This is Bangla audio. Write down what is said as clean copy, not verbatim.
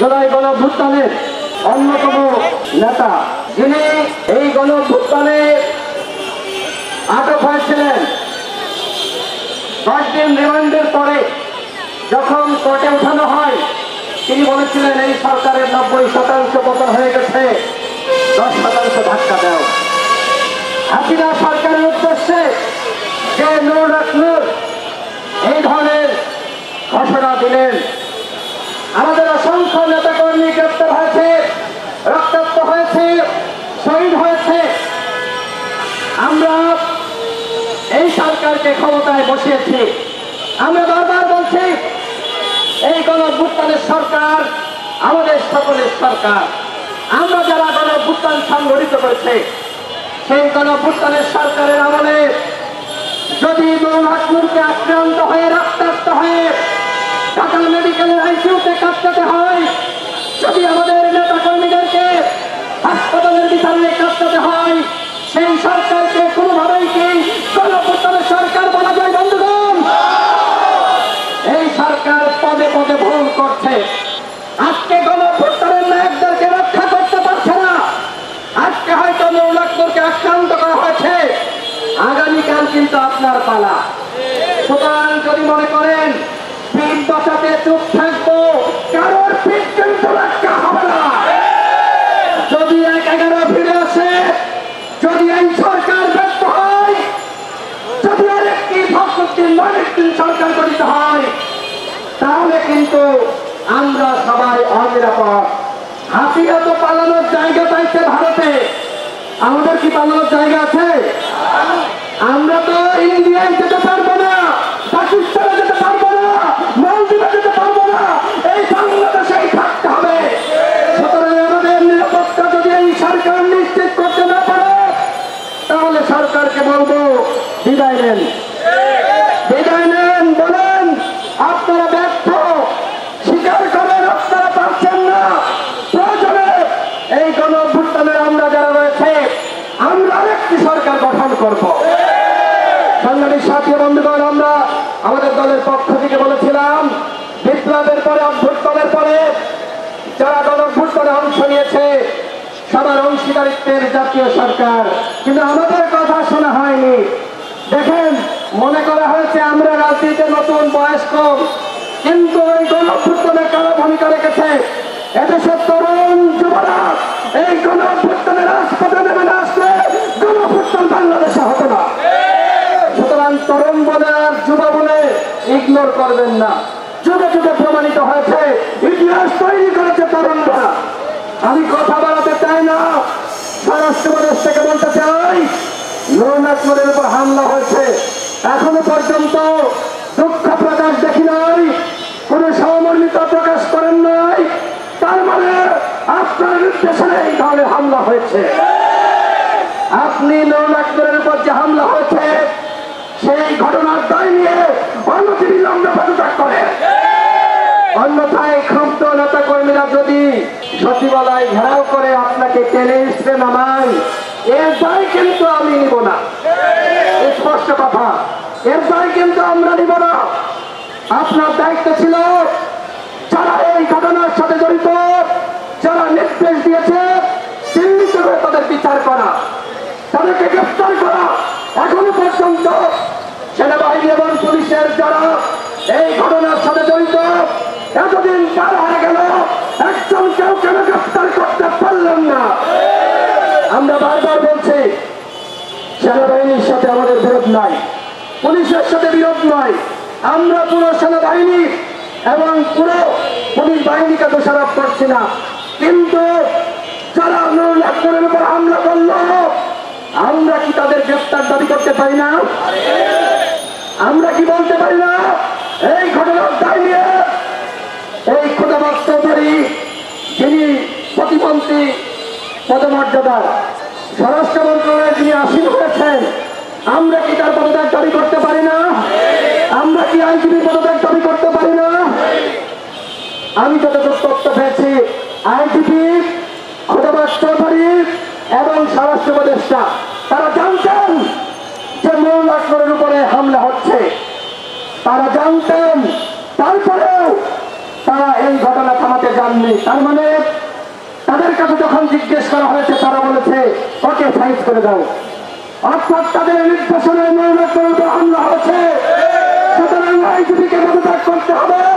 জুলাই গণঅভ্যুত্থানের অন্যতম নেতা, যিনি এই গণঅভ্যুত্থানে আটক হয়েছিলেন। 10 দিন রিমান্ডের পরে যখন কোর্টে উঠানো হয়, তিনি বলেছিলেন এই সরকারের 90% পতন হয়ে গেছে, 10% ধাক্কা দাও। হাসিনা সরকারের উদ্দেশ্যে যে নূর এই ধরনের ঘোষণা দিলেন। আমাদের অসংখ্য নেতাকর্মী গ্রেপ্তার হয়েছে, রক্তাক্ত হয়েছে, শহীদ হয়েছে। আমরা এই সরকারকে ক্ষমতায় বসিয়েছি। আমরা বারবার বলছি এই গণঅভ্যুত্থানের সরকার আমাদের সকলের সরকার। আমরা যারা গণঅভ্যুত্থান সংগঠিত করেছে, সেই গণঅভ্যুত্থানের সরকারের আমলে যদি নূরকে আক্রান্ত হয়ে রক্তাক্ত হয়ে ঢাকা মেডিকেলের আইসিইউতে কাটাতে হয়, যদি আমাদের নেতা কর্মীদেরকে হাসপাতালের বিচারে কাটাতে হয়, সেই সরকারকে কোনোভাবেই কি গণঅভ্যুত্থানের সরকার বলা যায়? বন্ধুগণ, এই সরকার পদে পদে ভুল করছে। আজকে গণঅভ্যুত্থানের নায়কদেরকে রক্ষা করতে পারছে না। আজকে হয়তো নূরকে আক্রান্ত করা হয়েছে, আগামীকাল কিন্তু আপনার পালা। সুতরাং যদি মনে করেন পিঠ বাঁচাতে চুপ থাকবো, কারোর পিঠ কিন্তু রক্ষা হবে না। যদি 11 ফিরে আসে, যদি এই সরকার ব্যর্থ হয়, যদি আরেকটি সরকার গঠিত হয়, তাহলে কিন্তু আমরা সবাই অনিরাপদ। হাসিনা তো পালানোর জায়গা পাইছে ভারতে, আমাদের কি পালানোর জায়গা আছে? আমরা তো ইন্ডিয়ায় যেতে পারবো না, পাকিস্তানে যেতে পারবো না, মালদ্বীপে যেতে পারবো না, এই বাংলাদেশেই থাকতে হবে। সুতরাং আমাদের নিরাপত্তা যদি এই সরকার নিশ্চিত করতে না পারে, তাহলে সরকারকে বলবো বিদায় নেন, বিদায় নেন। বলেন আপনারা ব্যর্থ, স্বীকার করেন আপনারা পারছেন না। প্রয়োজনে এই গণঅভ্যুত্থানের আমরা যারা রয়েছে, আমরা আরেকটি সরকার গঠন করব। সাংবাদিক সাথী বন্ধুগণ, আমরা আমাদের দলের পক্ষ থেকে বলেছিলাম বিপ্লবের পরে, অভ্যুত্থানের পরে যারা গণঅভ্যুত্থানে অংশ নিয়েছে সবার অংশীদারিত্বের জাতীয় সরকার, কিন্তু আমাদের কথা শোনা হয়নি। দেখেন, মনে করা হয়েছে আমরা রাজনীতিতে নতুন, বয়স কম, কিন্তু এই গণঅভ্যুত্থানে কারা ভূমিকা রেখেছে? এদেশের তরুণ যুবরা এই গণঅভ্যুত্থানের রাজপথে নেমে না আসলে গণঅভ্যুত্থান বাংলাদেশে হতো না। সুতরাং তরুণ বলে আর যুব বলে ইগনোর করবেন না। যুগে যুগে প্রমাণিত হয়েছে, ইতিহাস তৈরি করেছে তরুণরা। আমি কথা বাড়াতে চাই না, স্বরাষ্ট্রপ্রদেশ থেকে বলতে চাই, নূরের উপর হামলা হয়েছে, এখনো পর্যন্ত দুঃখ প্রকাশ দেখি নাই, কোন সহমর্মিতা প্রকাশ করেন নাই। তার মানে আপনার নির্দেশনে এই ধরনের হামলা হয়েছে। আপনি নূরের উপর যে হামলা হয়েছে, সেই ঘটনার দায় নিয়ে অনতিবিলম্বে পদত্যাগ করেন। অন্যথায় ক্ষুব্ধ নেতা কর্মীরা যদি সচিবালয় ঘেরাও করে আপনাকে টেনে হিসেবে নামায়, এর দায় কিন্তু আমি নিব না। স্পষ্ট কথা, এর দায় কিন্তু আমরা নিব না। আপনার দায়িত্ব ছিল যারা এই ঘটনার সাথে জড়িত, যারা নির্দেশ দিয়েছে, চিহ্নিত করে তাদের বিচার করা, তাদেরকে গ্রেফতার করা। এখনো পর্যন্ত সেনাবাহিনী এবং পুলিশের যারা এই ঘটনার সাথে জড়িত, এতদিন পার হয়ে গেল, একজন কেউ কেন গ্রেফতার করতে পারলেন না? আমরা বারবার বলছি, সেনাবাহিনীর সাথে আমাদের বিরোধ নাই, পুলিশের সাথে বিরোধ নয়। আমরা পুরো সেনাবাহিনী এবং পুরো পুলিশ বাহিনীকে দোষারোপ করছি না, কিন্তু যারা নূরের উপর হামলা করলো, আমরা কি তাদের গ্রেফতার দাবি করতে পারি না? আমরা কি বলতে পারি না এই ঘটনার দায় নিয়ে এই খোদাবাদ চৌধুরী, যিনি প্রতিমন্ত্রী পদমর্যাদার, স্বরাষ্ট্র মন্ত্রণালয়ে যিনি আসীন হয়েছেন, আমরা কি তার পদত্যাগ দাবি করতে পারি না? আমরা কি আইনজীবী পদত্যাগ দাবি করতে পারি না? আমি যতটুকু তথ্য পেয়েছি, আইনজীবী খোদাবাদ চৌধুরী এবং স্বরাষ্ট্র উপদেষ্টা তারা জানতেন যে নূরের উপরে হামলা হচ্ছে, তারা জানতেন। তারপরেও তারা এই ঘটনা থামাতে যাননি। তার মানে তাদের কাছে যখন জিজ্ঞেস করা হয়েছে তারা বলেছে ওকে সাইজ করে দাও। অর্থাৎ তাদের নির্দেশনায় হামলা হয়েছে। সুতরাং আইজিপিকে পদত্যাগ করতে হবে।